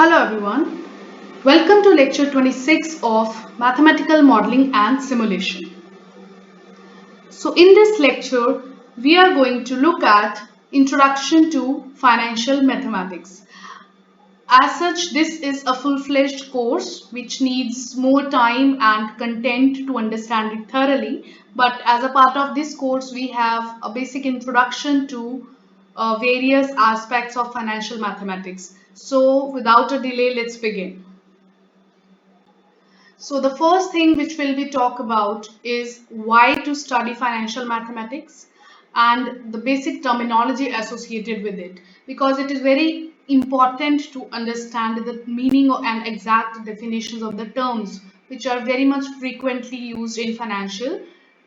Hello everyone, welcome to lecture 26 of Mathematical Modeling and Simulation. So in this lecture, we are going to look at Introduction to Financial Mathematics. As such, this is a full-fledged course which needs more time and content to understand it thoroughly. But as a part of this course, we have a basic introduction to various aspects of financial mathematics. So without a delay, let's begin. So the first thing which will be talk about is why to study financial mathematics and the basic terminology associated with it, because it is very important to understand the meaning and exact definitions of the terms which are very much frequently used in financial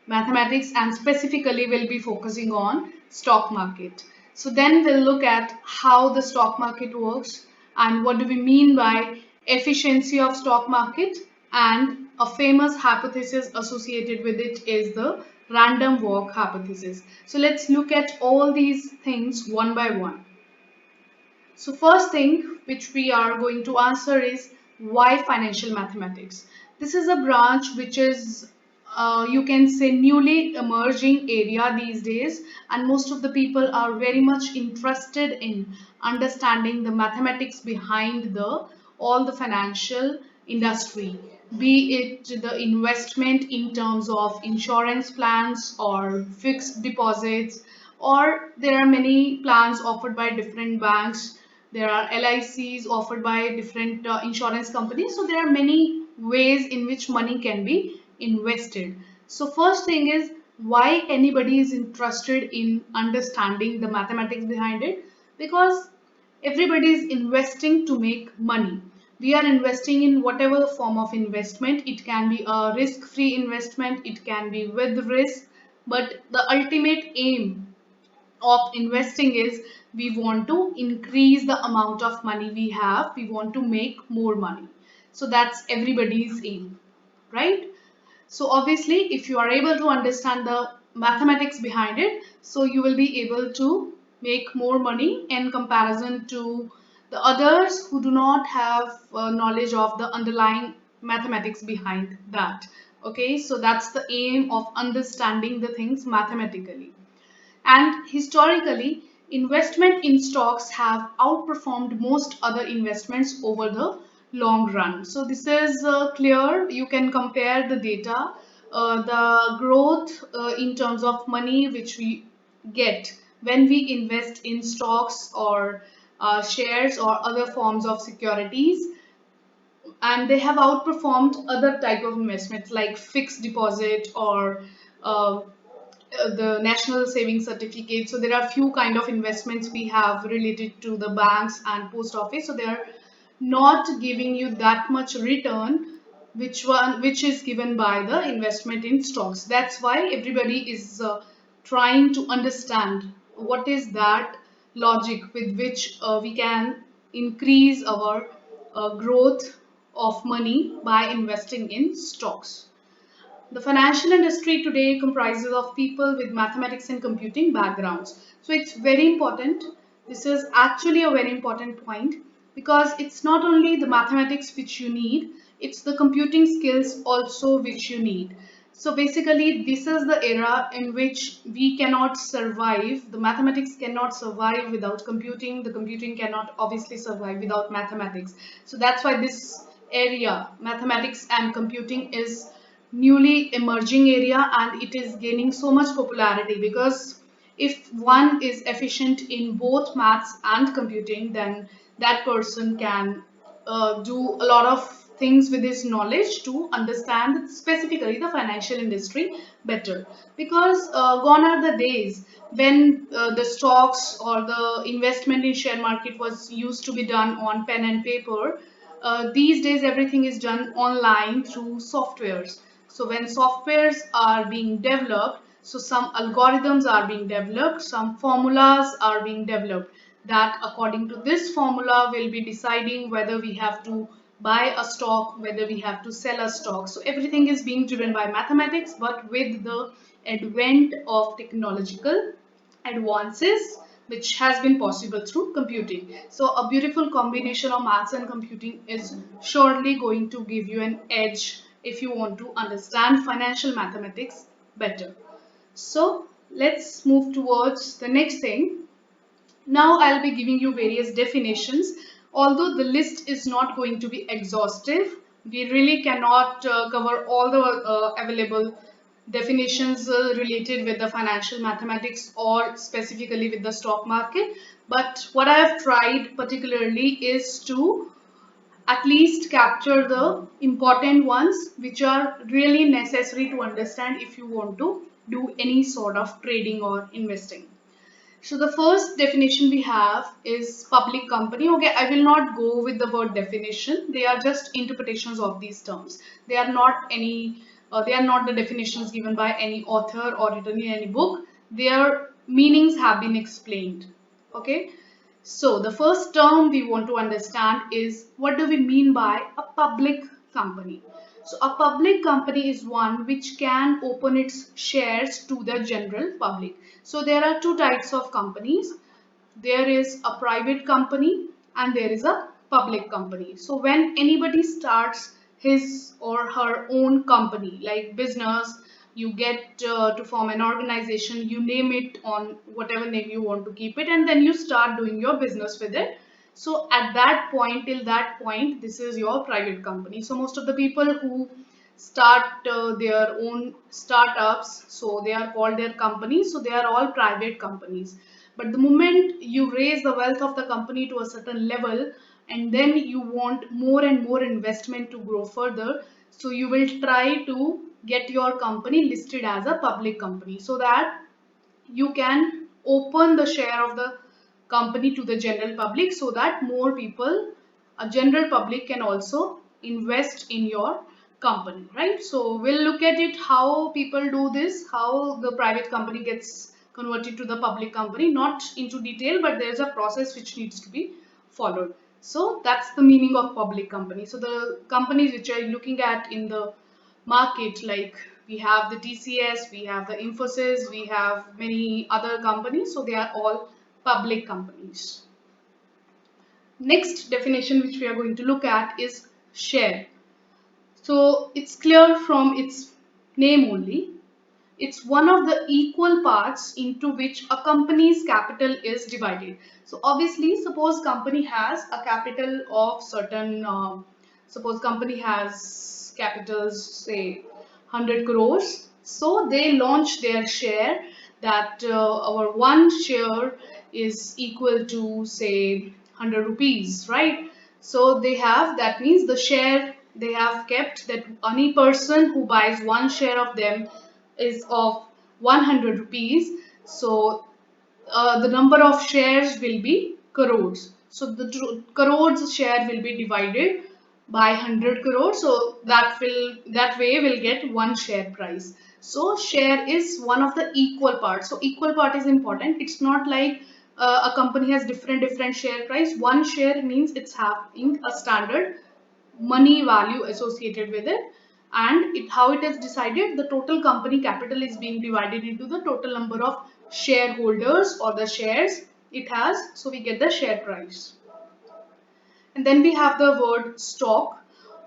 mathematics, and specifically we'll be focusing on stock market. So then we'll look at how the stock market works and what do we mean by efficiency of stock market, and a famous hypothesis associated with it is the random walk hypothesis. So let's look at all these things one by one. So first thing which we are going to answer is why financial mathematics. This is a branch which is you can say newly emerging area these days, and most of the people are very much interested in understanding the mathematics behind the all the financial industry, be it the investment in terms of insurance plans or fixed deposits, or there are many plans offered by different banks. There are LICs offered by different insurance companies. So there are many ways in which money can be invested. So first thing is why anybody is interested in understanding the mathematics behind it, because everybody is investing to make money. We are investing in whatever form of investment. It can be a risk-free investment, it can be with risk, but the ultimate aim of investing is we want to increase the amount of money we have, we want to make more money. So that's everybody's aim, right? So obviously if you are able to understand the mathematics behind it, so you will be able to make more money in comparison to the others who do not have knowledge of the underlying mathematics behind that. Okay, so that's the aim of understanding the things mathematically. And historically, investment in stocks have outperformed most other investments over the long run. So this is clear. You can compare the data, the growth in terms of money which we get when we invest in stocks or shares or other forms of securities, and they have outperformed other type of investments like fixed deposit or the national savings certificate. So there are few kind of investments we have related to the banks and post office, so they are not giving you that much return which is given by the investment in stocks. That's why everybody is trying to understand what is that logic with which we can increase our growth of money by investing in stocks. The financial industry today comprises of people with mathematics and computing backgrounds. So it's very important. This is actually a very important point, because it's not only the mathematics which you need, it's the computing skills also which you need. So basically, this is the era in which we cannot survive. The mathematics cannot survive without computing. The computing cannot obviously survive without mathematics. So that's why this area, mathematics and computing, is newly emerging area, and it is gaining so much popularity, because if one is efficient in both maths and computing, then that person can do a lot of things with his knowledge to understand specifically the financial industry better. Because gone are the days when the stocks or the investment in share market was used to be done on pen and paper. These days everything is done online through softwares. So when softwares are being developed, so some algorithms are being developed, some formulas are being developed, that according to this formula will be deciding whether we have to buy a stock, whether we have to sell a stock. So everything is being driven by mathematics, but with the advent of technological advances, which has been possible through computing. So a beautiful combination of maths and computing is surely going to give you an edge if you want to understand financial mathematics better. So let's move towards the next thing. Now I'll be giving you various definitions. Although the list is not going to be exhaustive, we really cannot cover all the available definitions related with the financial mathematics or specifically with the stock market. But what I have tried particularly is to at least capture the important ones which are really necessary to understand if you want to do any sort of trading or investing. So the first definition we have is public company. Okay, I will not go with the word definition. They are just interpretations of these terms. They are not any. They are not the definitions given by any author or written in any book. Their meanings have been explained. Okay. So the first term we want to understand is what do we mean by a public company? So a public company is one which can open its shares to the general public. So there are two types of companies. There is a private company and there is a public company. So when anybody starts his or her own company like business, you get to form an organization, you name it on whatever name you want to keep it, and then you start doing your business with it. So at that point, till that point, this is your private company. So most of the people who start their own startups, so they are called their companies, so they are all private companies. But the moment you raise the wealth of the company to a certain level and then you want more and more investment to grow further, so you will try to get your company listed as a public company so that you can open the share of the company to the general public so that more people, a general public, can also invest in your company, right? So we'll look at it how people do this, how the private company gets converted to the public company, not into detail, but there's a process which needs to be followed. So that's the meaning of public company. So the companies which are looking at in the market, like we have the TCS, we have the Infosys, we have many other companies, so they are all public companies. Next definition which we are going to look at is share. So it's clear from its name only. It's one of the equal parts into which a company's capital is divided. So obviously, suppose company has a capital of certain, suppose company has capitals, say 100 crores. So they launch their share that our one share is equal to say 100 rupees, right? So they have, that means the share they have kept, that any person who buys one share of them is of 100 rupees. So the number of shares will be crores. So the crores share will be divided by 100 crores. So that way will get one share price. So share is one of the equal parts. So equal part is important. It's not like a company has different share price. One share means it's having a standard money value associated with it, and how it is decided, the total company capital is being divided into the total number of shareholders or the shares it has, so we get the share price. And then we have the word stock.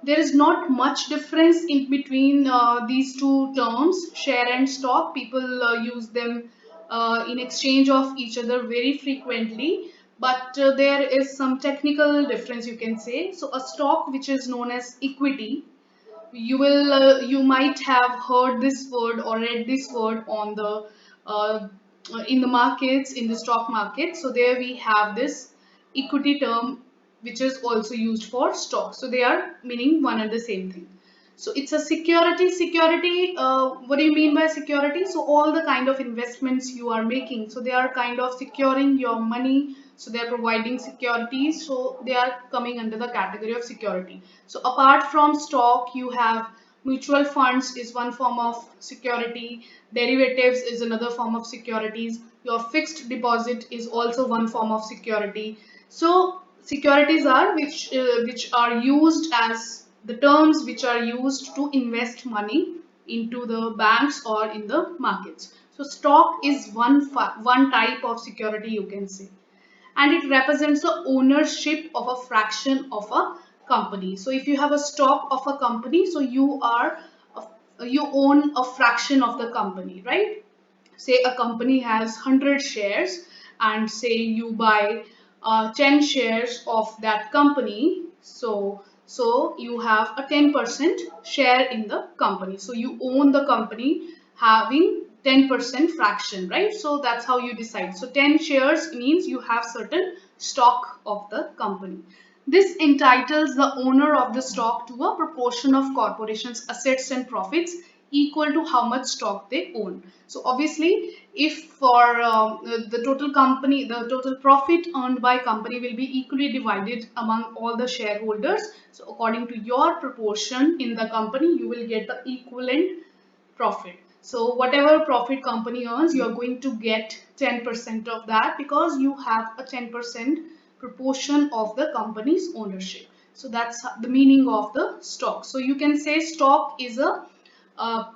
There is not much difference in between these two terms, share and stock. People use them in exchange of each other very frequently, but there is some technical difference, you can say. So a stock which is known as equity, you might have heard this word or read this word on the uh, in the markets, in the stock market. So there we have this equity term which is also used for stock. So they are meaning one and the same thing. So it's a security. What do you mean by security? So all the kind of investments you are making, so they are kind of securing your money. So they are providing securities. So they are coming under the category of security. So apart from stock, you have mutual funds is one form of security. Derivatives is another form of securities. Your fixed deposit is also one form of security. So securities are which are used as the terms which are used to invest money into the banks or in the markets. So stock is one type of security, you can say, and it represents the ownership of a fraction of a company. So if you have a stock of a company, so you own a fraction of the company, right? Say a company has 100 shares, and say you buy 10 shares of that company, so you have a 10% share in the company, so you own the company having 10% fraction, right? So that's how you decide. So 10 shares means you have certain stock of the company. This entitles the owner of the stock to a proportion of corporation's assets and profits equal to how much stock they own. So obviously, if for the total company, the total profit earned by company will be equally divided among all the shareholders. So according to your proportion in the company, you will get the equivalent profit. So whatever profit company earns, you are going to get 10% of that because you have a 10% proportion of the company's ownership. So that's the meaning of the stock. So you can say stock is a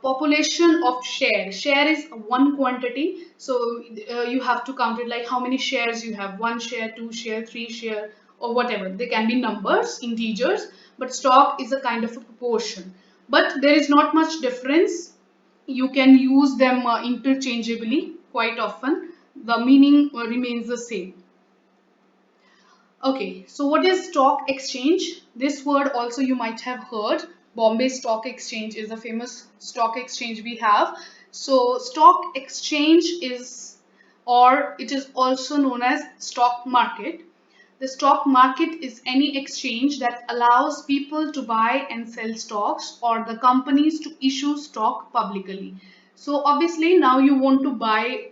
population of share. Share is one quantity, so you have to count it like how many shares you have: one share, two share, three share, or whatever. They can be numbers, integers, but stock is a kind of a proportion. But there is not much difference. You can use them interchangeably quite often. The meaning remains the same. Okay, so what is stock exchange? This word also you might have heard. Bombay Stock Exchange is a famous stock exchange we have. So stock exchange is, or it is also known as stock market. The stock market is any exchange that allows people to buy and sell stocks, or the companies to issue stock publicly. So obviously now you want to buy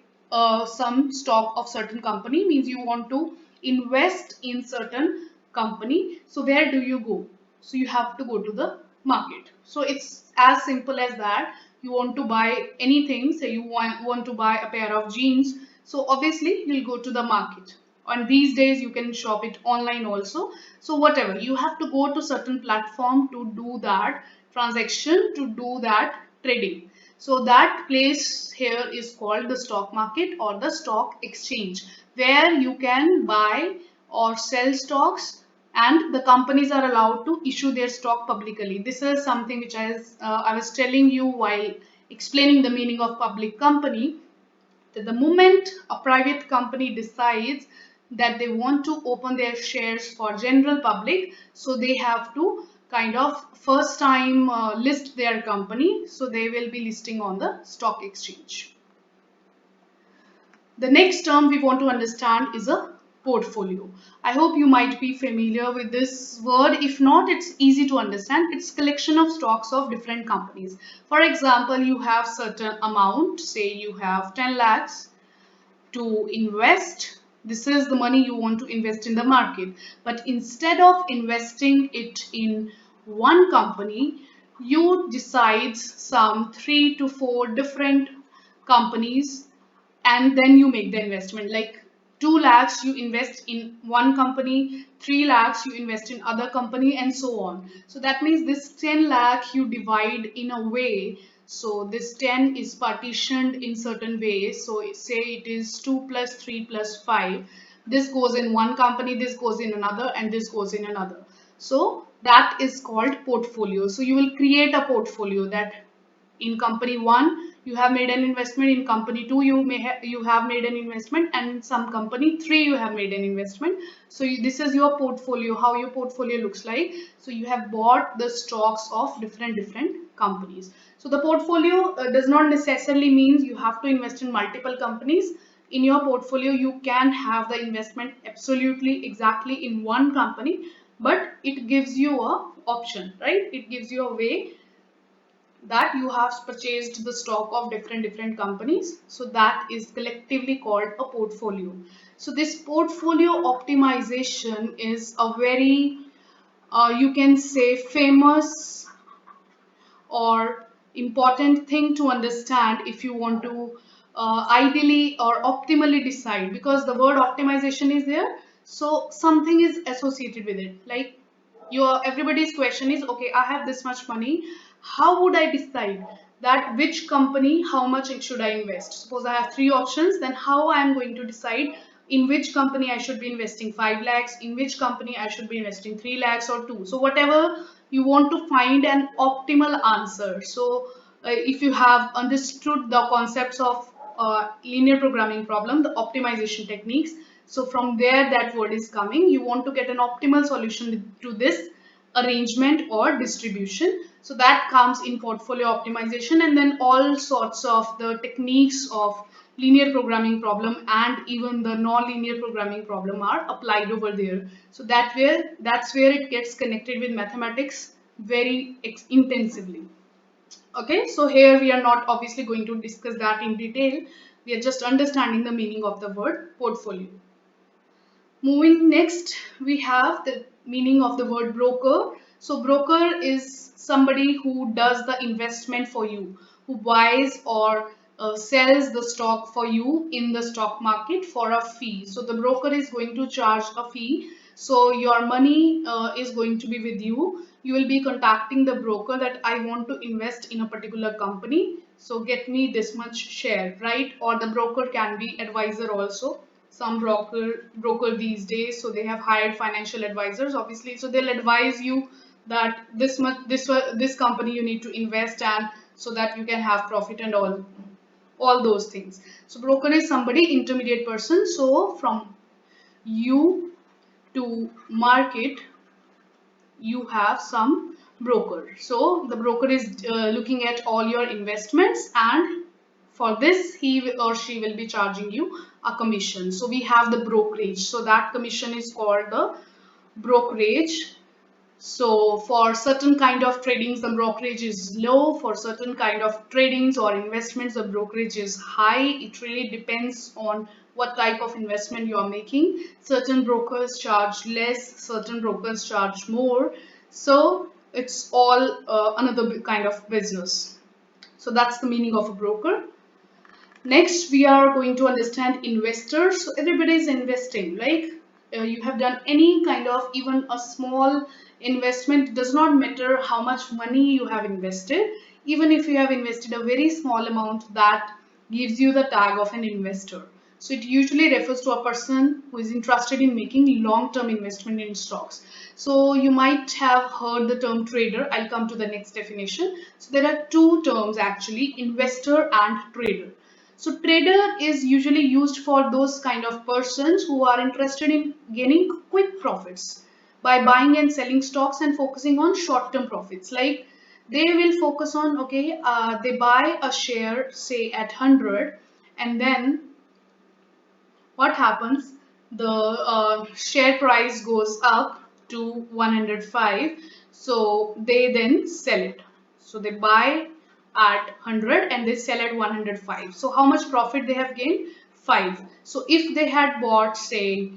some stock of certain company, means you want to invest in certain company. So where do you go? So you have to go to the market. So it's as simple as that. You want to buy anything, say you want to buy a pair of jeans, so obviously you'll go to the market. And these days you can shop it online also. So whatever, you have to go to certain platform to do that transaction, to do that trading. So that place here is called the stock market or the stock exchange, where you can buy or sell stocks, and the companies are allowed to issue their stock publicly. This is something which I was telling you while explaining the meaning of public company, that the moment a private company decides that they want to open their shares for general public, so they have to kind of first time list their company, so they will be listing on the stock exchange. The next term we want to understand is a portfolio. I hope you might be familiar with this word. If not, it's easy to understand. It's collection of stocks of different companies. For example, you have certain amount, say you have 10 lakhs to invest. This is the money you want to invest in the market. But instead of investing it in one company, you decide some 3 to 4 different companies, and then you make the investment. Like 2 lakhs you invest in one company, 3 lakhs you invest in other company, and so on. So that means this 10 lakh you divide in a way, so this 10 is partitioned in certain ways. So say it is 2 plus 3 plus 5, this goes in one company, this goes in another, and this goes in another. So that is called portfolio. So you will create a portfolio that in company 1 you have made an investment, in company 2 you have made an investment, and in some company 3 you have made an investment. So this is your portfolio, how your portfolio looks like. So you have bought the stocks of different companies. So the portfolio does not necessarily means you have to invest in multiple companies. In your portfolio you can have the investment absolutely exactly in one company, but it gives you a option, right? It gives you a way that you have purchased the stock of different companies. So that is collectively called a portfolio. So this portfolio optimization is a very you can say famous or important thing to understand if you want to ideally or optimally decide, because the word optimization is there, so something is associated with it. Like your everybody's question is, okay, I have this much money, how would I decide that which company, how much should I invest? Suppose I have three options, then how I am going to decide in which company I should be investing 5 lakhs, in which company I should be investing 3 lakhs or 2. So whatever you want to find an optimal answer. So if you have understood the concepts of linear programming problem, the optimization techniques, so from there that word is coming. You want to get an optimal solution to this arrangement or distribution. So that comes in portfolio optimization, and then all sorts of the techniques of linear programming problem and even the non-linear programming problem are applied over there. So that's where it gets connected with mathematics very intensively. Okay, so here we are not obviously going to discuss that in detail. We are just understanding the meaning of the word portfolio. Moving next, we have the meaning of the word broker. So broker is somebody who does the investment for you, who buys or sells the stock for you in the stock market for a fee. So the broker is going to charge a fee. So your money is going to be with you. You will be contacting the broker that I want to invest in a particular company. So get me this much share, right? Or the broker can be advisor also. Some broker these days, so they have hired financial advisors obviously, so they'll advise you that this much, this company you need to invest, and so that you can have profit and all those things. So broker is somebody, intermediate person. So from you to market, you have some broker. So the broker is looking at all your investments, and for this he or she will be charging you a commission. So we have the brokerage, so that commission is called the brokerage. So for certain kind of tradings, the brokerage is low. For certain kind of tradings or investments, the brokerage is high. It really depends on what type of investment you are making. Certain brokers charge less, certain brokers charge more. So it's all another kind of business. So that's the meaning of a broker. Next, we are going to understand investors. So everybody is investing. Like you have done any kind of even a small investment, it does not matter how much money you have invested. Even if you have invested a very small amount, that gives you the tag of an investor. So it usually refers to a person who is interested in making long-term investment in stocks. So you might have heard the term trader. I'll come to the next definition. So there are two terms actually, investor and trader. So trader is usually used for those kind of persons who are interested in gaining quick profits by buying and selling stocks and focusing on short-term profits. Like they will focus on, okay, they buy a share say at 100, and then what happens? The share price goes up to 105, so they then sell it. So they buy at 100 and they sell at 105. So how much profit they have gained? 5. So if they had bought say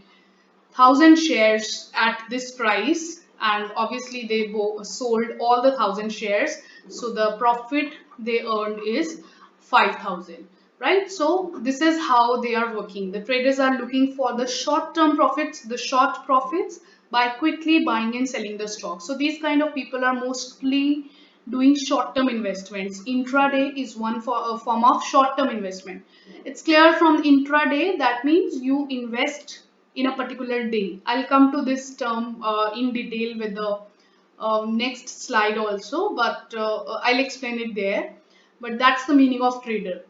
1,000 shares at this price, and obviously they sold all the 1,000 shares, so the profit they earned is 5,000, right? So this is how they are working. The traders are looking for the short term profits, the short profits, by quickly buying and selling the stock. So these kind of people are mostly doing short term investments. Intraday is one for a form of short term investment. It's clear from intraday, that means you invest in a particular day. I'll come to this term in detail with the next slide also, but I'll explain it there. But that's the meaning of trader.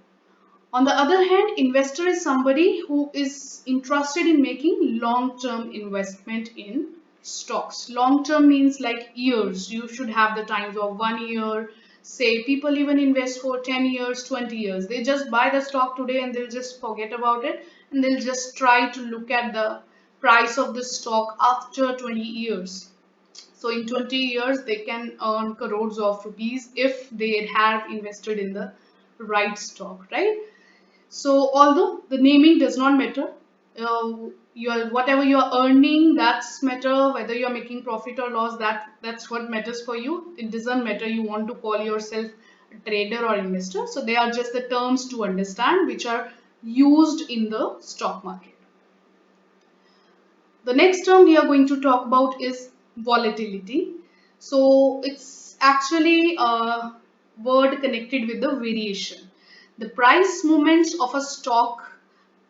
On the other hand, investor is somebody who is interested in making long-term investment in stocks. Long-term means like years. You should have the times of 1 year. Say people even invest for 10 years, 20 years. They just buy the stock today and they'll just forget about it, and they'll just try to look at the price of the stock after 20 years. So in 20 years, they can earn crores of rupees if they have invested in the right stock, right? So although the naming does not matter, whatever you are earning, that's matter. Whether you are making profit or loss, that's what matters for you. It doesn't matter you want to call yourself a trader or investor. So they are just the terms to understand which are used in the stock market. The next term we are going to talk about is volatility. So it's actually a word connected with the variation. The price movements of a stock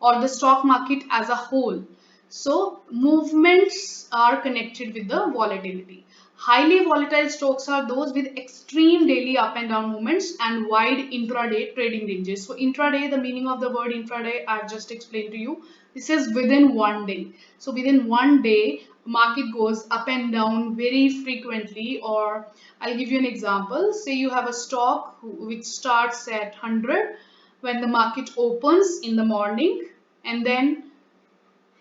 or the stock market as a whole. So movements are connected with the volatility. Highly volatile stocks are those with extreme daily up and down movements and wide intraday trading ranges. So intraday, the meaning of the word intraday I just explained to you. This is within one day. So within one day, market goes up and down very frequently. Or I'll give you an example. Say you have a stock which starts at 100 when the market opens in the morning, and then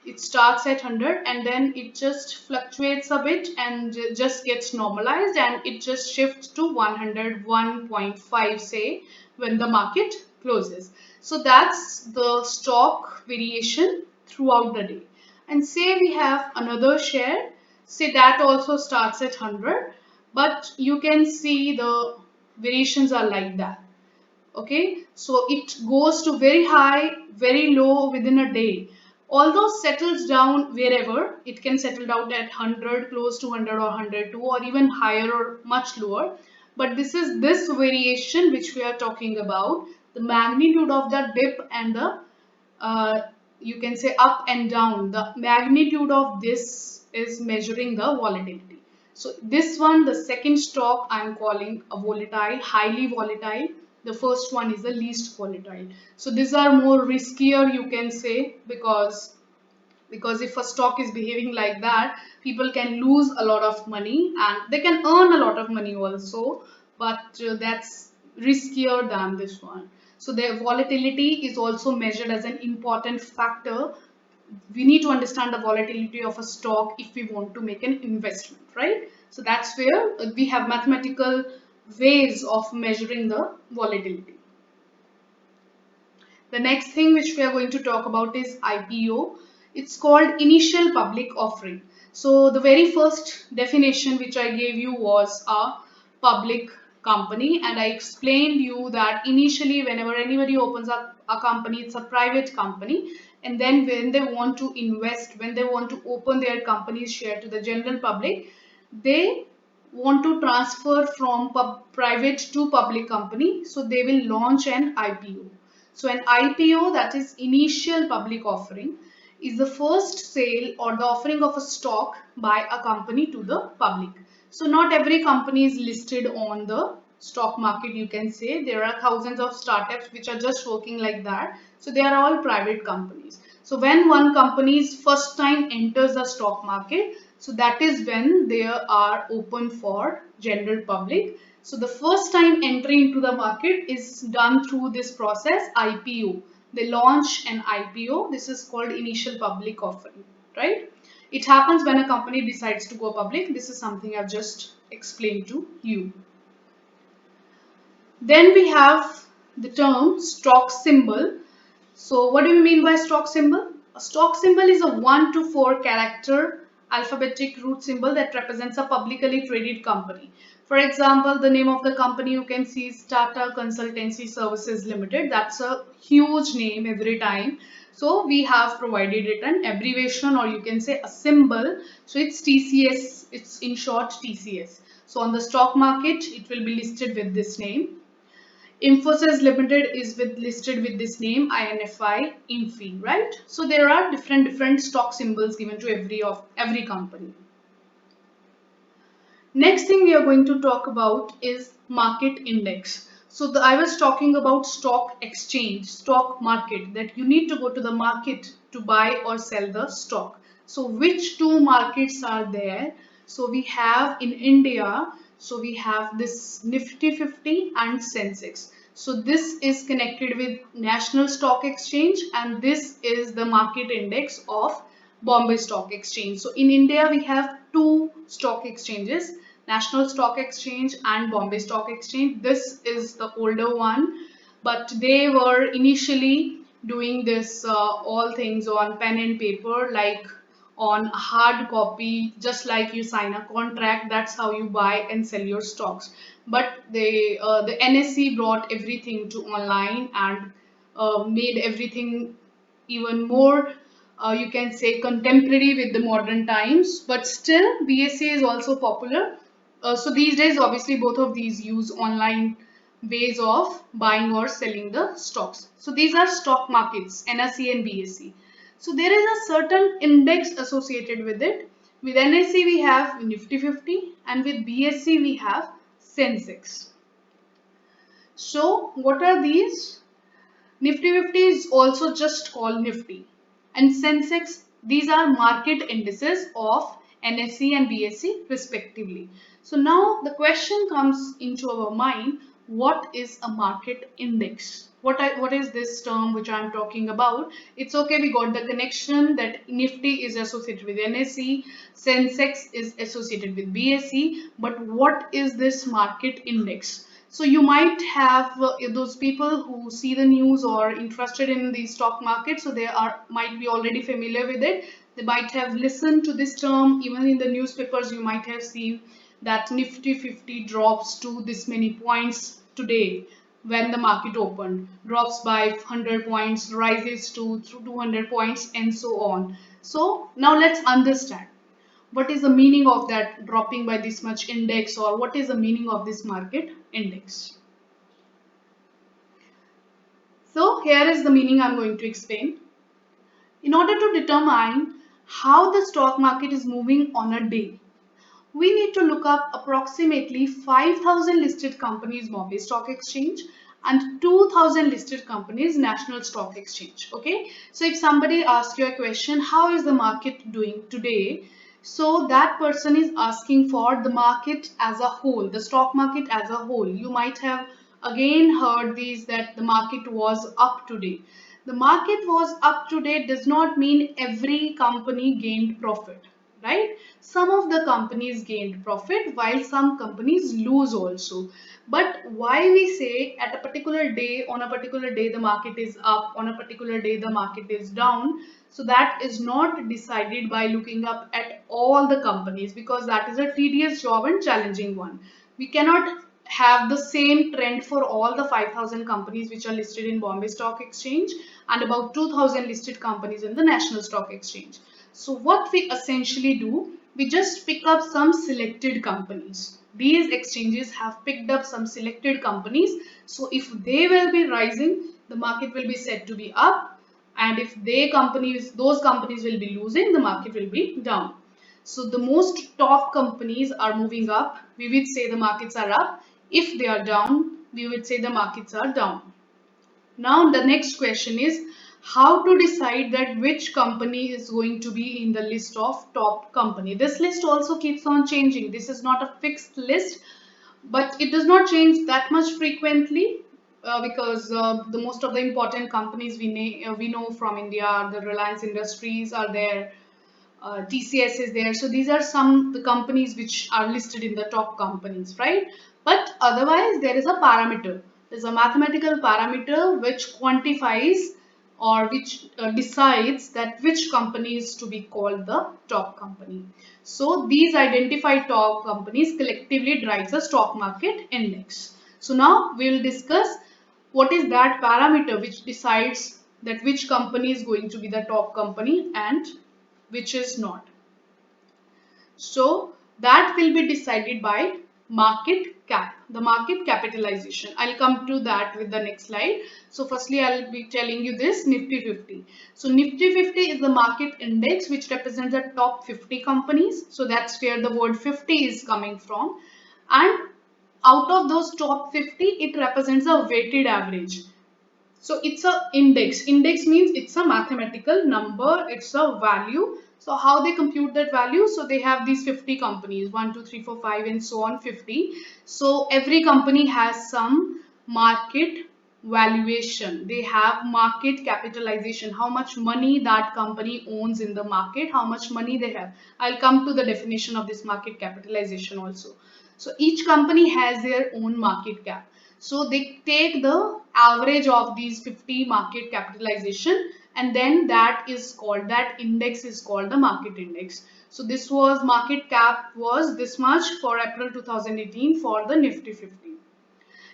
it starts at 100 and then it just fluctuates a bit and just gets normalized, and it just shifts to 101.5 say when the market closes. So that's the stock variation throughout the day. And say we have another share, say that also starts at 100, but you can see the variations are like that. Okay, so it goes to very high, very low within a day. Although settles down wherever, it can settle down at 100, close to 100 or 102, or even higher or much lower. But this is this variation which we are talking about, the magnitude of the dip and the uh, you can say up and down. The magnitude of this is measuring the volatility. So this one, the second stock, I'm calling a volatile, highly volatile. The first one is the least volatile. So these are more riskier, you can say, because if a stock is behaving like that, people can lose a lot of money and they can earn a lot of money also, but that's riskier than this one. So the volatility is also measured as an important factor. We need to understand the volatility of a stock if we want to make an investment, right? So that's where we have mathematical ways of measuring the volatility. The next thing which we are going to talk about is IPO. It's called initial public offering. So the very first definition which I gave you was a public company, and I explained you that initially whenever anybody opens up a company, it's a private company, and then when they want to invest, when they want to open their company's share to the general public, they want to transfer from private to public company, so they will launch an IPO. So an IPO, that is initial public offering, is the first sale or the offering of a stock by a company to the public. So not every company is listed on the stock market, you can say. There are thousands of startups which are just working like that. So they are all private companies. So when one company's first time enters the stock market, so that is when they are open for general public. So the first time entry into the market is done through this process, IPO. They launch an IPO. This is called initial public offering, right? It happens when a company decides to go public. This is something I've just explained to you. Then we have the term stock symbol. So what do we mean by stock symbol? A stock symbol is a 1 to 4 character alphabetic root symbol that represents a publicly traded company. For example, the name of the company you can see is Tata Consultancy Services Limited. That's a huge name every time. So we have provided it an abbreviation, or you can say a symbol. So it's TCS, it's in short TCS. So on the stock market, it will be listed with this name. Infosys Limited is listed with this name, INFI, INFI, right? So there are different stock symbols given to every company. Next thing we are going to talk about is market index. So I was talking about stock exchange, stock market, that you need to go to the market to buy or sell the stock. So which two markets are there? So we have in India, so we have this Nifty 50 and Sensex. So this is connected with National Stock Exchange, and this is the market index of Bombay Stock Exchange. So in India, we have two stock exchanges, National Stock Exchange and Bombay Stock Exchange. This is the older one, but they were initially doing this all things on pen and paper, like on hard copy, just like you sign a contract. That's how you buy and sell your stocks. But the NSE brought everything to online and made everything even more you can say contemporary with the modern times, but still BSE is also popular. So these days, obviously, both of these use online ways of buying or selling the stocks. So these are stock markets, NSE and BSE. So there is a certain index associated with it. With NSE we have Nifty 50 and with BSE we have Sensex. So what are these? Nifty 50 is also just called Nifty, and Sensex, these are market indices of NSE and BSE respectively. So now the question comes into our mind, what is a market index? What is this term which I am talking about? It's okay, we got the connection that Nifty is associated with NSE, Sensex is associated with BSE, but what is this market index? So you might have those people who see the news or interested in the stock market, so they are might be already familiar with it. They might have listened to this term. Even in the newspapers, you might have seen that Nifty 50 drops to this many points today when the market opened, drops by 100 points, rises to 200 points, and so on. So now let's understand what is the meaning of that dropping by this much index, or what is the meaning of this market index. So here is the meaning I'm going to explain. In order to determine how the stock market is moving on a day, we need to look up approximately 5,000 listed companies Bombay Stock Exchange and 2,000 listed companies National Stock Exchange. Okay, so if somebody asks you a question, how is the market doing today? So that person is asking for the market as a whole, the stock market as a whole. You might have again heard these, that the market was up today. The market was up today does not mean every company gained profit, right? Some of the companies gained profit while some companies lose also. But why we say at a particular day, on a particular day the market is up, on a particular day the market is down, so that is not decided by looking up at all the companies, because that is a tedious job and challenging one. We cannot have the same trend for all the 5,000 companies which are listed in Bombay Stock Exchange and about 2,000 listed companies in the National Stock Exchange. So what we essentially do, we just pick up some selected companies. These exchanges have picked up some selected companies. So if they will be rising, the market will be said to be up. And if those companies will be losing, the market will be down. So the most top companies are moving up, we would say the markets are up. If they are down, we would say the markets are down. Now the next question is how to decide that which company is going to be in the list of top company. This list also keeps on changing. This is not a fixed list, but it does not change that much frequently, because the most of the important companies we know from India, the Reliance Industries are there, TCS is there. So these are some the companies which are listed in the top companies, right? But otherwise there is a parameter. There's a mathematical parameter which quantifies or which decides that which company is to be called the top company. So these identified top companies collectively drives the stock market index. So now we will discuss what is that parameter which decides that which company is going to be the top company and which is not. So that will be decided by market cap, the market capitalization. I'll come to that with the next slide. So firstly, I'll be telling you this Nifty 50. So Nifty 50 is the market index which represents the top 50 companies. So that's where the word 50 is coming from. And out of those top 50, it represents a weighted average. So it's a index. Index means it's a mathematical number, it's a value. So how they compute that value? So they have these 50 companies, 1, 2, 3, 4, 5 and so on 50. So every company has some market valuation. They have market capitalization, how much money that company owns in the market, how much money they have. I'll come to the definition of this market capitalization also. So each company has their own market cap. So they take the average of these 50 market capitalization, and then that index is called the market index. So this was market cap was this much for April 2018 for the Nifty 50.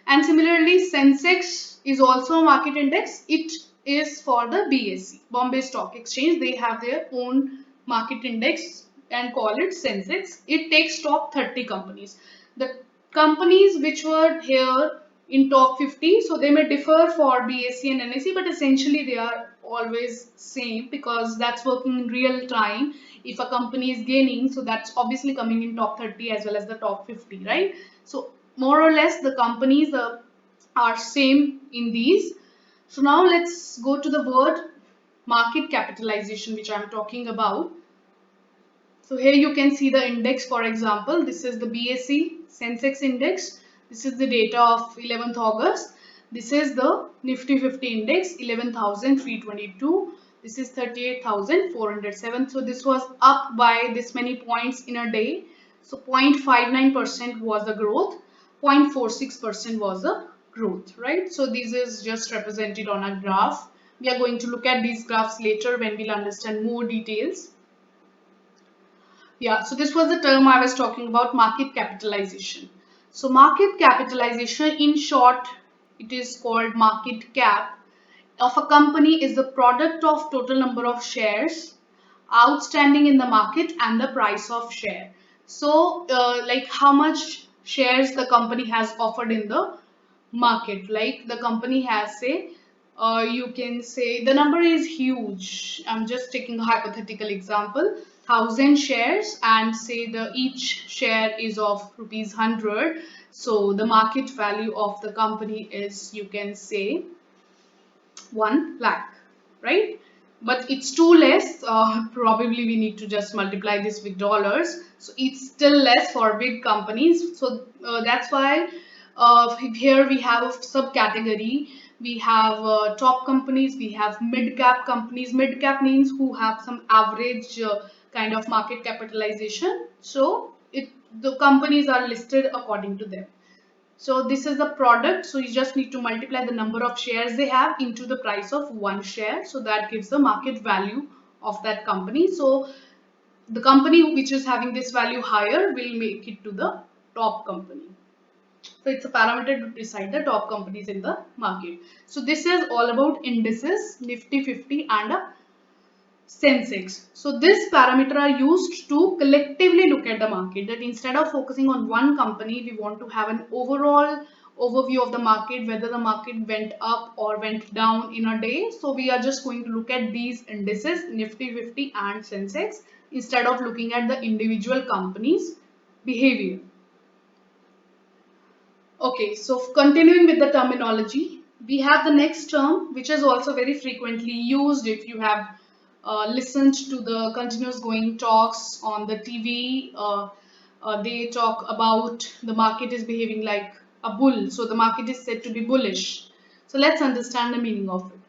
And similarly, Sensex is also a market index. It is for the BSE, Bombay Stock Exchange. They have their own market index and call it Sensex. It takes top 30 companies. The companies which were here in top 50, so they may differ for BSE and NSE, but essentially they are always same because that's working in real time. If a company is gaining, so that's obviously coming in top 30 as well as the top 50, right? So more or less the companies are same in these. So now let's go to the word market capitalization, which I'm talking about. So here you can see the index, for example, this is the BSE Sensex index. This is the data of 11th August. This is the Nifty 50 index, 11,322. This is 38,407. So this was up by this many points in a day. So 0.59% was the growth, 0.46% was the growth, right? So this is just represented on a graph. We are going to look at these graphs later when we'll understand more details. Yeah, so this was the term I was talking about, market capitalization. So market capitalization, in short, it is called market cap of a company is the product of total number of shares outstanding in the market and the price of share. So like how much shares the company has offered in the market, like the company has say you can say the number is huge. I'm just taking a hypothetical example, 1,000 shares, and say the each share is of rupees 100. So the market value of the company is, you can say, 1 lakh, right? But it's too less. Probably we need to just multiply this with dollars. So it's still less for big companies. So that's why here we have a subcategory. We have top companies, we have mid-cap companies. Mid-cap means who have some average kind of market capitalization. So the companies are listed according to them. So this is the product. So you just need to multiply the number of shares they have into the price of one share. So that gives the market value of that company. So the company which is having this value higher will make it to the top company. So it's a parameter to decide the top companies in the market. So this is all about indices, Nifty 50 and Sensex. So this parameter are used to collectively look at the market, that instead of focusing on one company, we want to have an overall overview of the market, whether the market went up or went down in a day. So we are just going to look at these indices, Nifty 50 and Sensex, instead of looking at the individual companies' behavior. Okay, so continuing with the terminology, we have the next term which is also very frequently used if you have listened to the continuous going talks on the TV. They talk about the market is behaving like a bull. So the market is said to be bullish. So let's understand the meaning of it.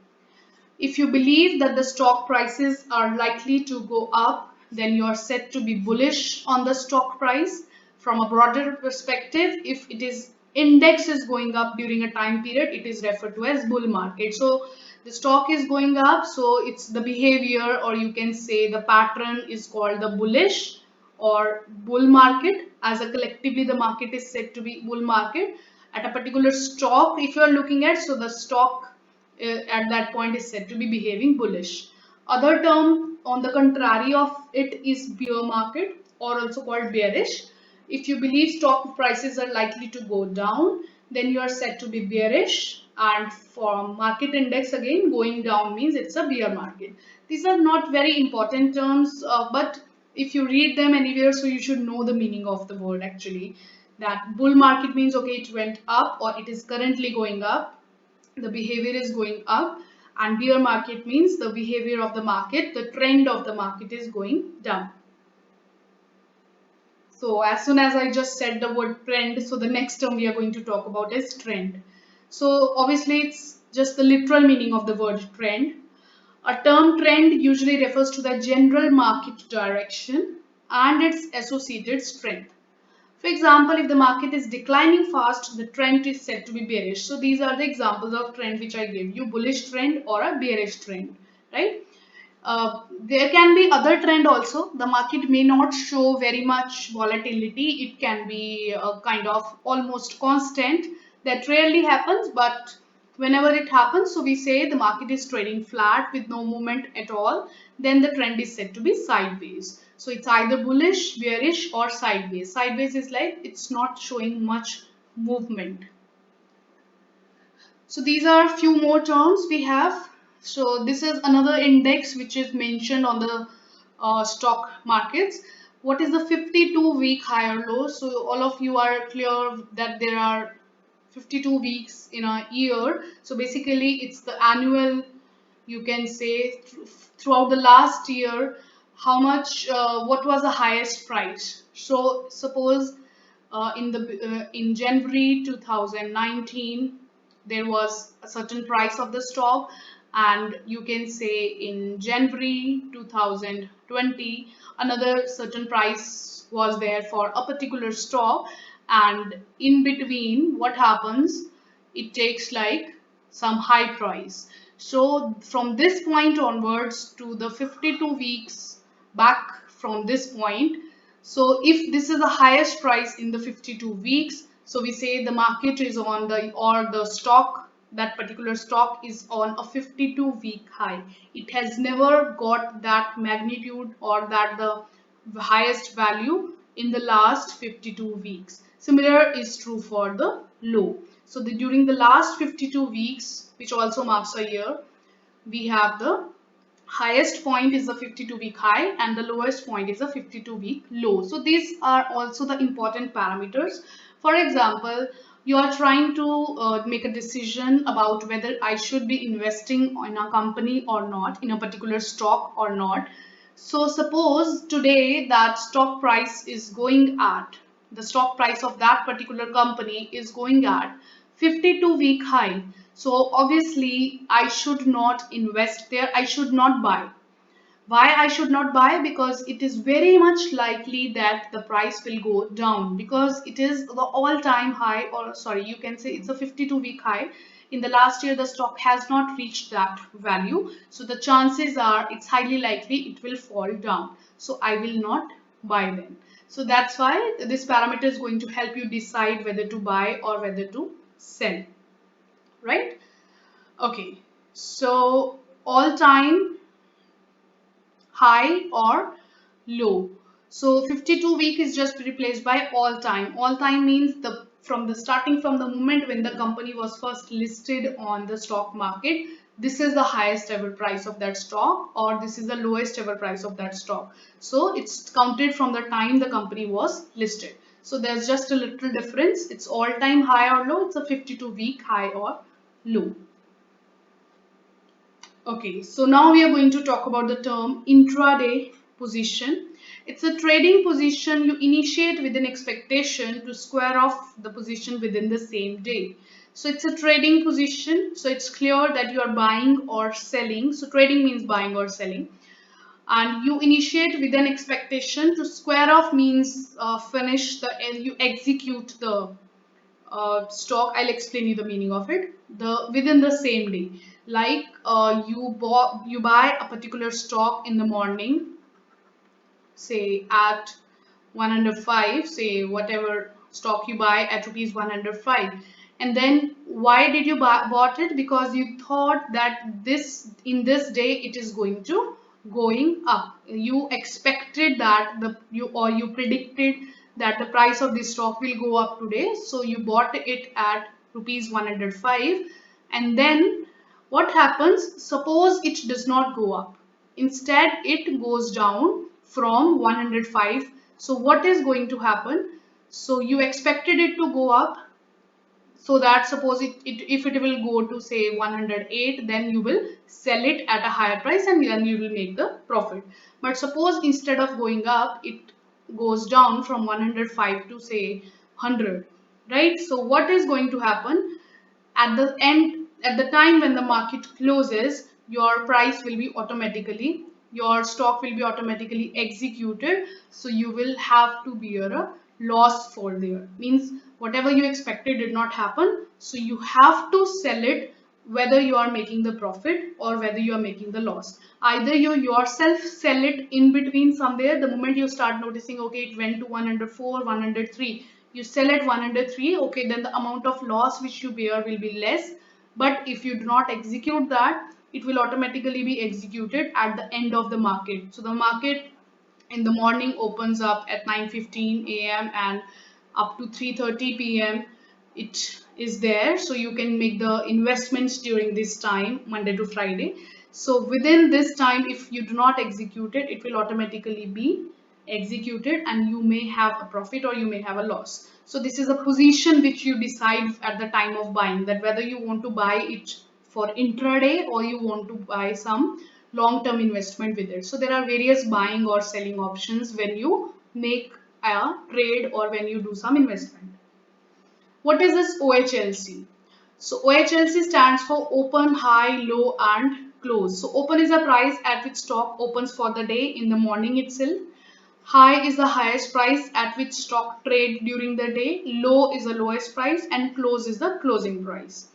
If you believe that the stock prices are likely to go up, then you are said to be bullish on the stock price. From a broader perspective, if it is index is going up during a time period, it is referred to as bull market. So the stock is going up, so it's the behavior, or you can say the pattern, is called the bullish or bull market. As a collectively the market is said to be bull market at a particular stock. If you are looking at, so the stock at that point is said to be behaving bullish. Other term on the contrary of it is bear market, or also called bearish. If you believe stock prices are likely to go down, then you are said to be bearish. And for market index, again, going down means it's a bear market. These are not very important terms, but if you read them anywhere, so you should know the meaning of the word actually. That bull market means, okay, it went up or it is currently going up, the behavior is going up. And bear market means the behavior of the market, the trend of the market is going down. So as soon as I just said the word trend, so the next term we are going to talk about is trend. So obviously it's just the literal meaning of the word trend. A term trend usually refers to the general market direction and its associated strength. For example, if the market is declining fast, the trend is said to be bearish. So these are the examples of trend which I gave you, bullish trend or a bearish trend, right? There can be other trend also. The market may not show very much volatility. It can be kind of almost constant. That rarely happens, but Whenever it happens, so we say the market is trading flat with no movement at all, then the trend is said to be sideways. So it's either bullish, bearish, or sideways. Sideways is like it's not showing much movement. So these are a few more terms we have. So this is another index which is mentioned on the stock markets. What is the 52-week high or low? So all of you are clear that there are 52 weeks in a year. So basically it's the annual, you can say, throughout the last year, how much, what was the highest price. So suppose in January 2019 there was a certain price of the stock, and you can say in January 2020 another certain price was there for a particular stock, and in between what happens, it takes like some high price. So from this point onwards to the 52 weeks back from this point, so if this is the highest price in the 52 weeks, so we say the market is on the, or the stock, that particular stock is on a 52-week high. It has never got that magnitude or that the highest value in the last 52 weeks. Similar is true for the low. So during the last 52 weeks, which also marks a year, we have the highest point is the 52-week high and the lowest point is the 52-week low. So these are also the important parameters. For example, you are trying to make a decision about whether I should be investing in a company or not, in a particular stock or not. So suppose today that stock price is going at, the stock price of that particular company is going at 52-week high. So obviously I should not invest there, I should not buy. Why I should not buy? Because it is very much likely that the price will go down, because it is the all-time high, or sorry, you can say it's a 52-week high. In the last year the stock has not reached that value, so the chances are it's highly likely it will fall down, so I will not buy then. So that's why this parameter is going to help you decide whether to buy or whether to sell, right? Okay, so all-time high or low. So 52 week is just replaced by all time. All time means the starting from the moment when the company was first listed on the stock market. This is the highest ever price of that stock, or this is the lowest ever price of that stock. So it's counted from the time the company was listed. So there's just a little difference. It's all time high or low. It's a 52 week high or low. Okay, so now we are going to talk about the term intraday position. It's a trading position you initiate with an expectation to square off the position within the same day. So it's a trading position. So it's clear that you are buying or selling. So trading means buying or selling. And you initiate with an expectation to square off means finish the, you execute the stock. I'll explain you the meaning of it. The within the same day, like you buy a particular stock in the morning, say at 105, say whatever stock you buy at rupees 105, and then why did you bought it? Because you thought that this in this day it is going up. You expected that you predicted that the price of this stock will go up today, so you bought it at rupees 105, and then what happens? Suppose it does not go up, instead it goes down from 105. So what is going to happen? So you expected it to go up, so that suppose if it will go to say 108, then you will sell it at a higher price and then you will make the profit. But suppose instead of going up, it goes down from 105 to say 100, right? So what is going to happen? At the end, at the time when the market closes, your price will be automatically, your stock will be automatically executed, so you will have to bear a loss for there. Means whatever you expected did not happen, so you have to sell it, whether you are making the profit or whether you are making the loss. Either you yourself sell it in between somewhere, the moment you start noticing, okay, it went to 104, 103, you sell at 103, okay, then the amount of loss which you bear will be less. but if you do not execute that, it will automatically be executed at the end of the market. So the market in the morning opens up at 9:15 a.m. and up to 3:30 p.m. it is there, so you can make the investments during this time, Monday to Friday. So within this time, if you do not execute it, it will automatically be executed and you may have a profit or you may have a loss. So this is a position which you decide at the time of buying, that whether you want to buy it for intraday or you want to buy some long-term investment with it. So there are various buying or selling options when you make a trade or when you do some investment. What is this OHLC? So OHLC stands for open, high, low and close. So open is a price at which stock opens for the day in the morning itself. High is the highest price at which stock trade during the day. Low is the lowest price and close is the closing price.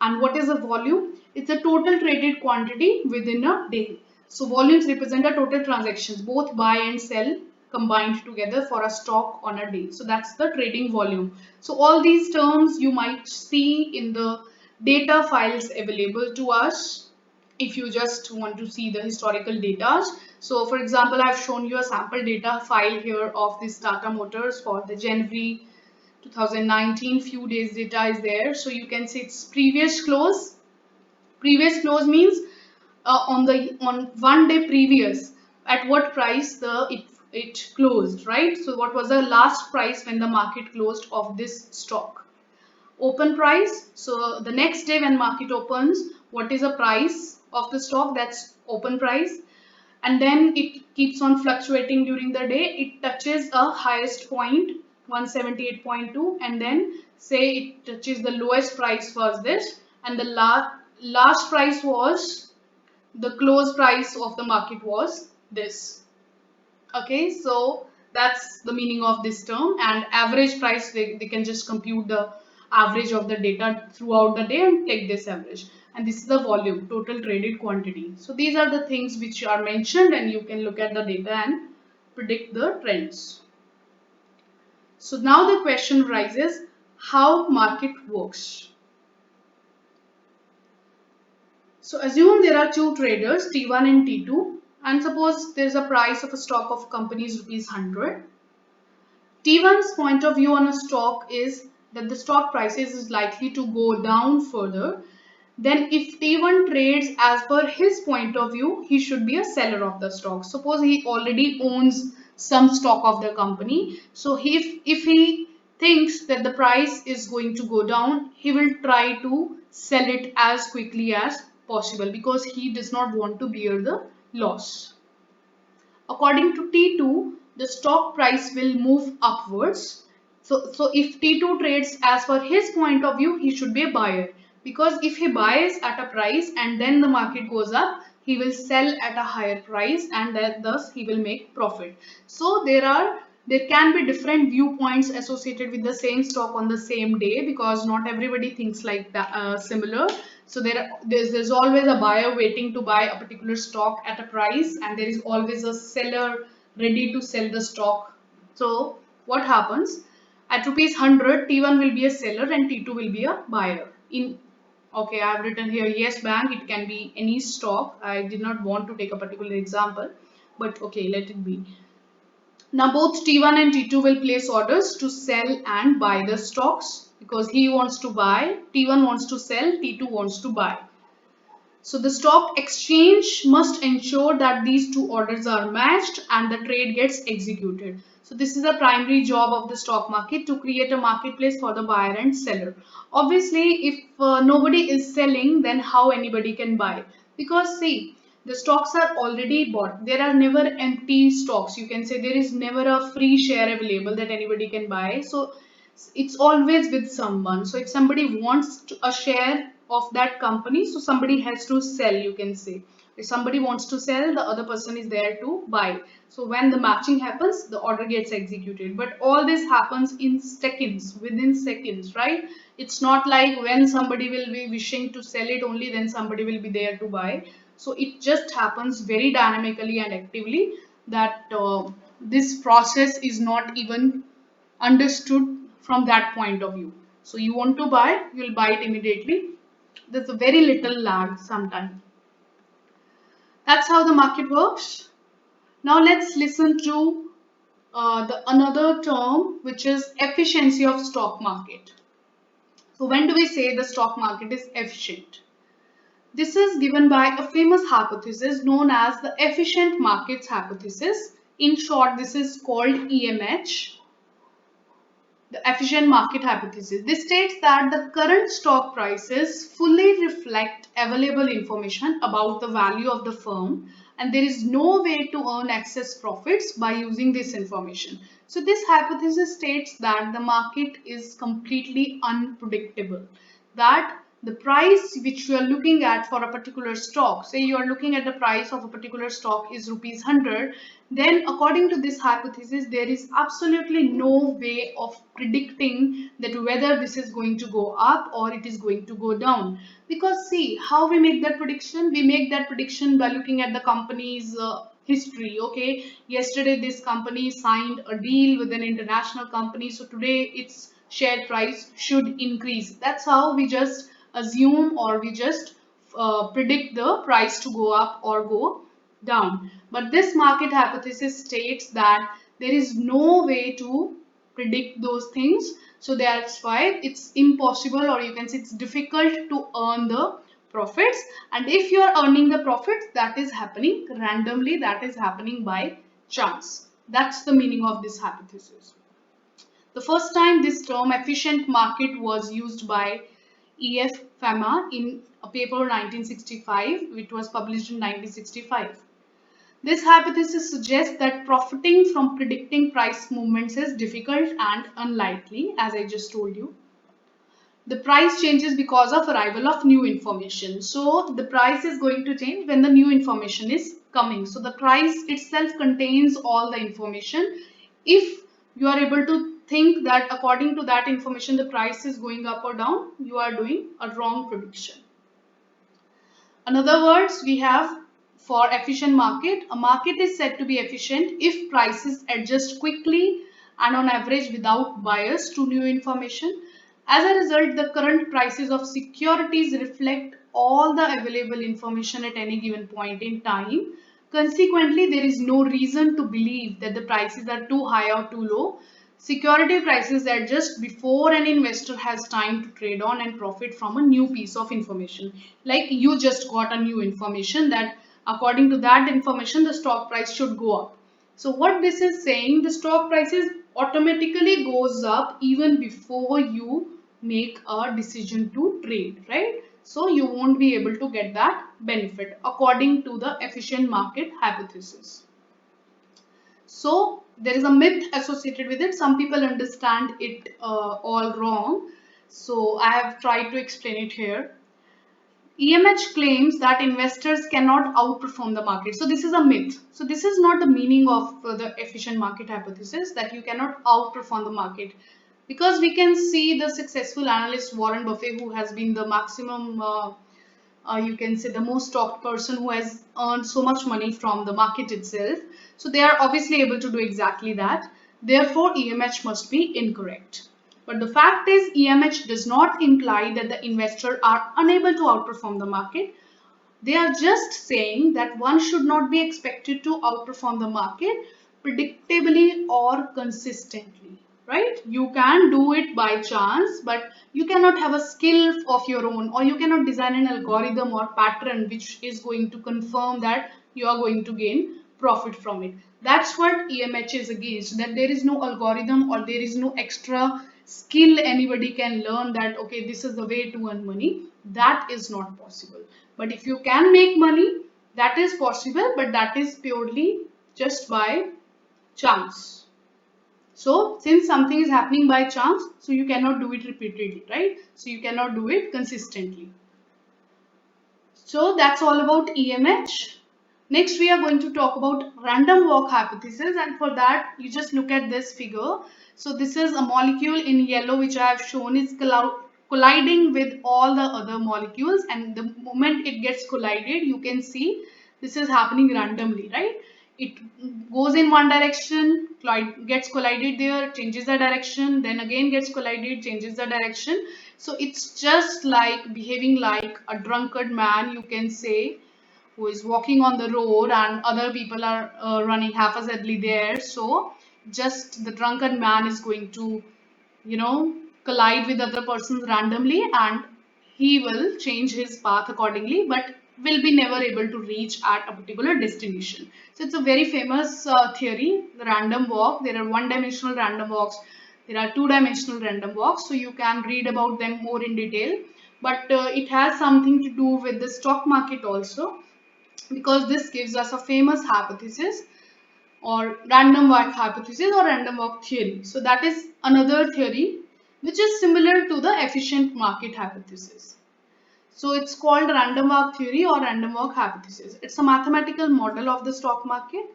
And what is the volume? It's the total traded quantity within a day. So volumes represent the total transactions, both buy and sell combined together for a stock on a day. So that's the trading volume. So all these terms you might see in the data files available to us if you just want to see the historical data. So for example, I've shown you a sample data file here of this Tata Motors for the January 2019 few days data is there. So you can see its previous close. Previous close means on 1 day previous at what price it closed, right? So what was the last price when the market closed of this stock? Open price. So the next day when market opens, what is the price of the stock? That's open price. And then it keeps on fluctuating during the day. It touches a highest point 178.2 and then say it touches the lowest price was this, and the last price was the close price of the market was this. Okay, so that's the meaning of this term. And average price, they can just compute the average of the data throughout the day and take this average. And this is the volume, total traded quantity. So these are the things which are mentioned and you can look at the data and predict the trends. So now the question arises, how market works. So assume there are two traders, T1 and T2, and suppose there is a price of a stock of companies rupees 100. T1's point of view on a stock is that the stock prices is likely to go down further. Then if T1 trades as per his point of view, he should be a seller of the stock. Suppose he already owns some stock of the company. So if he thinks that the price is going to go down, he will try to sell it as quickly as possible because he does not want to bear the loss. According to T2, the stock price will move upwards. So if T2 trades as per his point of view, he should be a buyer. Because if he buys at a price and then the market goes up, he will sell at a higher price and thus he will make profit. So there can be different viewpoints associated with the same stock on the same day because not everybody thinks like that similar. So there's always a buyer waiting to buy a particular stock at a price and there is always a seller ready to sell the stock. So what happens? At rupees 100, T1 will be a seller and T2 will be a buyer. Okay, I have written here Yes Bank. It can be any stock. I did not want to take a particular example, but okay, let it be. Now both T1 and T2 will place orders to sell and buy the stocks because he wants to buy, T1 wants to sell, T2 wants to buy. So the stock exchange must ensure that these two orders are matched and the trade gets executed. So this is the primary job of the stock market, to create a marketplace for the buyer and seller. Obviously, if nobody is selling, then how anybody can buy? Because see, the stocks are already bought. There are never empty stocks. You can say there is never a free share available that anybody can buy. So it's always with someone. So if somebody wants a share of that company, so somebody has to sell, you can say. If somebody wants to sell, the other person is there to buy. So when the matching happens, the order gets executed. But all this happens in seconds, within seconds, right? It's not like when somebody will be wishing to sell it, only then somebody will be there to buy. So it just happens very dynamically and actively that this process is not even understood from that point of view. So you want to buy, you'll buy it immediately. There's a very little lag sometimes. That's how the market works. Now let's listen to the another term, which is efficiency of stock market. So when do we say the stock market is efficient? This is given by a famous hypothesis known as the efficient markets hypothesis. In short, this is called EMH, the efficient market hypothesis. This states that the current stock prices fully reflect available information about the value of the firm, and there is no way to earn excess profits by using this information. So this hypothesis states that the market is completely unpredictable, that the price which you are looking at for a particular stock, say you are looking at the price of a particular stock is rupees 100, then according to this hypothesis there is absolutely no way of predicting that whether this is going to go up or it is going to go down. Because see how we make that prediction, we make that prediction by looking at the company's history. Okay, yesterday this company signed a deal with an international company, so today its share price should increase. That's how we just assume, or we just predict the price to go up or go down. But this market hypothesis states that there is no way to predict those things. So that's why it's impossible, or you can say it's difficult to earn the profits. And if you are earning the profits, that is happening randomly, that is happening by chance. That's the meaning of this hypothesis. The first time this term efficient market was used by E.F. Fama in a paper 1965, which was published in 1965. This hypothesis suggests that profiting from predicting price movements is difficult and unlikely, as I just told you. The price changes because of arrival of new information. So the price is going to change when the new information is coming. So the price itself contains all the information. If you are able to think that according to that information the price is going up or down, you are doing a wrong prediction. In other words, we have for efficient market, a market is said to be efficient if prices adjust quickly and on average without bias to new information. As a result, the current prices of securities reflect all the available information at any given point in time. Consequently, there is no reason to believe that the prices are too high or too low. Security prices adjust before an investor has time to trade on and profit from a new piece of information. Like you just got a new information that according to that information the stock price should go up. So what this is saying, the stock prices automatically goes up even before you make a decision to trade, right? So you won't be able to get that benefit according to the efficient market hypothesis. So there is a myth associated with it. Some people understand it all wrong. So I have tried to explain it here. EMH claims that investors cannot outperform the market. So this is a myth. So this is not the meaning of the efficient market hypothesis, that you cannot outperform the market. Because we can see the successful analyst Warren Buffett, who has been the maximum you can say the most talked person, who has earned so much money from the market itself. So they are obviously able to do exactly that. Therefore, EMH must be incorrect. But the fact is, EMH does not imply that the investors are unable to outperform the market. They are just saying that one should not be expected to outperform the market predictably or consistently, right? You can do it by chance, but you cannot have a skill of your own, or you cannot design an algorithm or pattern which is going to confirm that you are going to gain profit from it. That's what EMH is against, that there is no algorithm or there is no extra skill anybody can learn that okay, this is the way to earn money. That is not possible. But if you can make money, that is possible, but that is purely just by chance. So since something is happening by chance, so you cannot do it repeatedly, right? So you cannot do it consistently. So that's all about EMH. Next, we are going to talk about random walk hypothesis, and for that, you just look at this figure. So this is a molecule in yellow which I have shown is colliding with all the other molecules, and the moment it gets collided, you can see this is happening randomly, right? It goes in one direction, gets collided there, changes the direction, then again gets collided, changes the direction. So it's just like behaving like a drunkard man, you can say, who is walking on the road and other people are running haphazardly there. So just the drunken man is going to, you know, collide with other persons randomly, and he will change his path accordingly, but will be never able to reach at a particular destination. So it's a very famous theory, the random walk. There are one-dimensional random walks, there are two-dimensional random walks, so you can read about them more in detail. But it has something to do with the stock market also, because this gives us a famous hypothesis, or random walk hypothesis, or random walk theory. So that is another theory which is similar to the efficient market hypothesis. So it's called random walk theory or random walk hypothesis. It's a mathematical model of the stock market.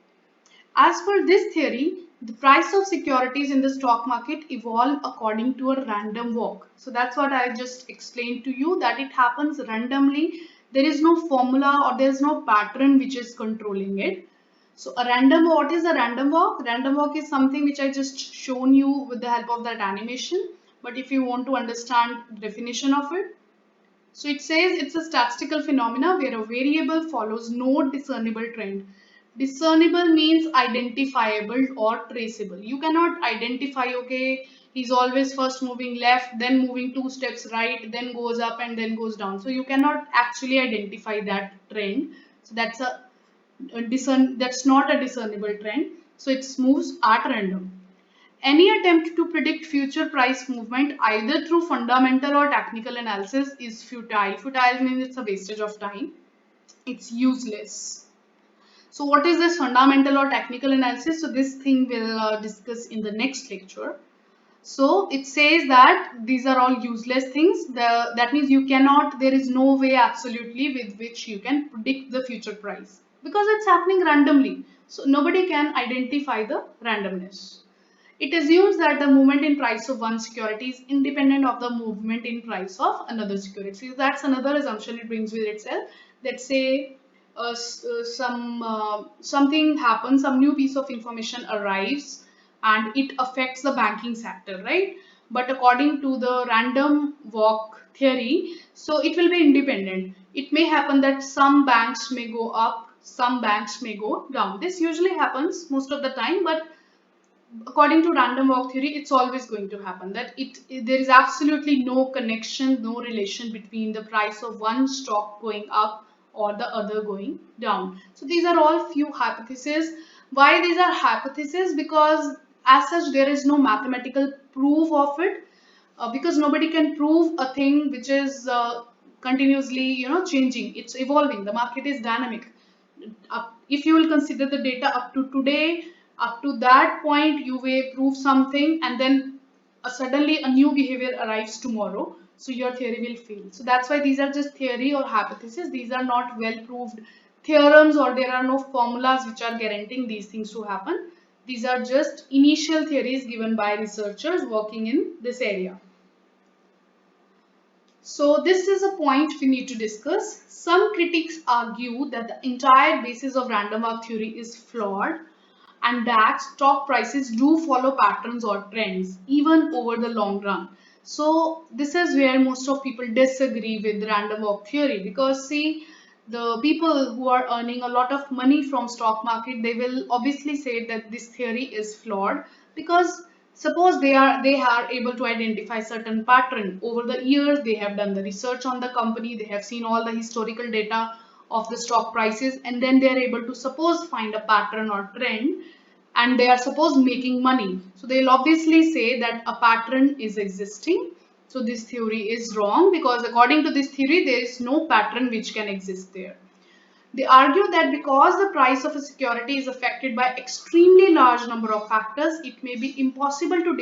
As per this theory, the price of securities in the stock market evolve according to a random walk. So that's what I just explained to you, that it happens randomly. There is no formula or there is no pattern which is controlling it. So a random, what is a random walk? Random walk is something which I just shown you with the help of that animation. But if you want to understand the definition of it, so it says it's a statistical phenomena where a variable follows no discernible trend. Discernible means identifiable or traceable. You cannot identify, okay, he's always first moving left, then moving two steps right, then goes up and then goes down. So you cannot actually identify that trend. So that's not a discernible trend. So it moves at random. Any attempt to predict future price movement either through fundamental or technical analysis is futile. Futile means it's a wastage of time. It's useless. So what is this fundamental or technical analysis? So this thing we'll discuss in the next lecture. So it says that these are all useless things. That means you cannot, there is no way absolutely with which you can predict the future price, because it's happening randomly. So nobody can identify the randomness. It assumes that the movement in price of one security is independent of the movement in price of another security. So that's another assumption it brings with itself. Let's say something happens, some new piece of information arrives, and it affects the banking sector, right? But according to the random walk theory, so it will be independent. It may happen that some banks may go up, some banks may go down. This usually happens most of the time, but according to random walk theory, it's always going to happen that there is absolutely no connection, no relation between the price of one stock going up or the other going down. So these are all few hypotheses. Why these are hypotheses? Because as such there is no mathematical proof of it, because nobody can prove a thing which is continuously, changing. It's evolving, the market is dynamic. If you will consider the data up to today, up to that point you may prove something, and then suddenly a new behavior arrives tomorrow, so your theory will fail. So that's why these are just theory or hypothesis. These are not well proved theorems, or there are no formulas which are guaranteeing these things to happen. These are just initial theories given by researchers working in this area. So this is a point we need to discuss. Some critics argue that the entire basis of random walk theory is flawed, and that stock prices do follow patterns or trends even over the long run. So this is where most of people disagree with random walk theory, because see, the people who are earning a lot of money from stock market, they will obviously say that this theory is flawed, because suppose they are able to identify certain pattern over the years. They have done the research on the company, they have seen all the historical data of the stock prices, and then they are able to suppose find a pattern or trend, and they are supposed making money. So they'll obviously say that a pattern is existing. So this theory is wrong, because according to this theory there is no pattern which can exist there. They argue that because the price of a security is affected by extremely large number of factors, it may be impossible to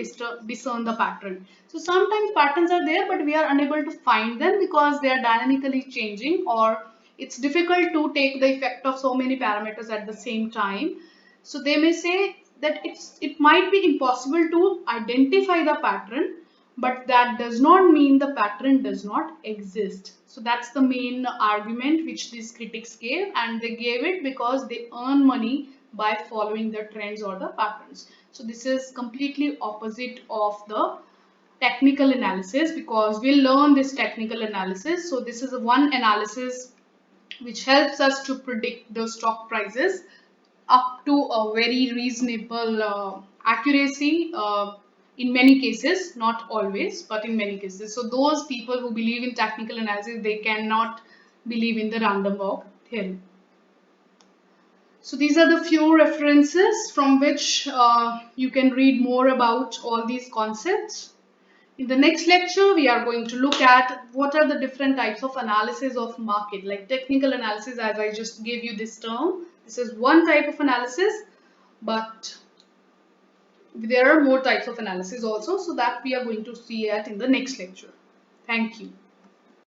discern the pattern. So sometimes patterns are there, but we are unable to find them because they are dynamically changing, or it's difficult to take the effect of so many parameters at the same time. So they may say that it might be impossible to identify the pattern, but that does not mean the pattern does not exist. So that's the main argument which these critics gave, and they gave it because they earn money by following the trends or the patterns. So this is completely opposite of the technical analysis, because we'll learn this technical analysis. So this is one analysis which helps us to predict the stock prices up to a very reasonable accuracy in many cases, not always, but in many cases. So those people who believe in technical analysis, they cannot believe in the random walk theory. So these are the few references from which you can read more about all these concepts. In the next lecture, we are going to look at what are the different types of analysis of market, like technical analysis, as I just gave you this term. This is one type of analysis, but there are more types of analysis also, so that we are going to see at in the next lecture. Thank you.